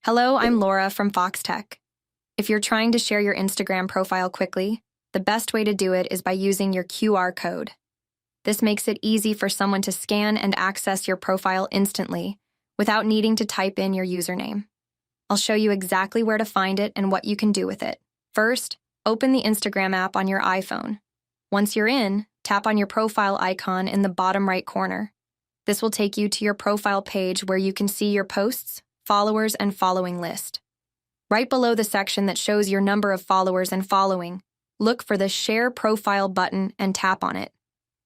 Hello, I'm Laura from Foxtecc. If you're trying to share your Instagram profile quickly, the best way to do it is by using your QR code. This makes it easy for someone to scan and access your profile instantly without needing to type in your username. I'll show you exactly where to find it and what you can do with it. First, open the Instagram app on your iPhone. Once you're in, tap on your profile icon in the bottom right corner. This will take you to your profile page where you can see your posts, followers, and following list. Right below the section that shows your number of followers and following, look for the Share Profile button and tap on it.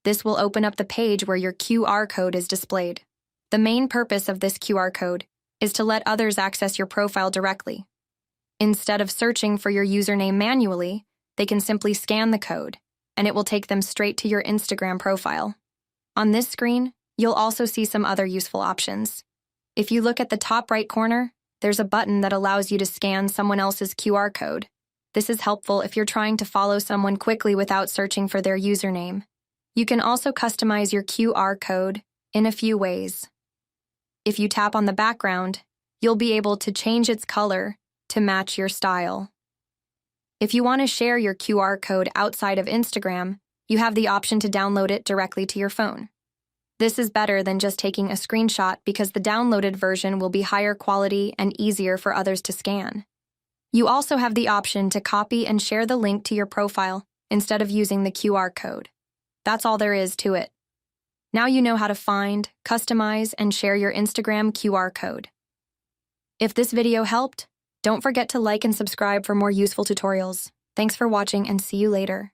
This will open up the page where your QR code is displayed. The main purpose of this QR code is to let others access your profile directly. Instead of searching for your username manually, they can simply scan the code, and it will take them straight to your Instagram profile. On this screen, you'll also see some other useful options. If you look at the top right corner, there's a button that allows you to scan someone else's QR code. This is helpful if you're trying to follow someone quickly without searching for their username. You can also customize your QR code in a few ways. If you tap on the background, you'll be able to change its color to match your style. If you want to share your QR code outside of Instagram, you have the option to download it directly to your phone. This is better than just taking a screenshot because the downloaded version will be higher quality and easier for others to scan. You also have the option to copy and share the link to your profile instead of using the QR code. That's all there is to it. Now you know how to find, customize, and share your Instagram QR code. If this video helped, don't forget to like and subscribe for more useful tutorials. Thanks for watching and see you later.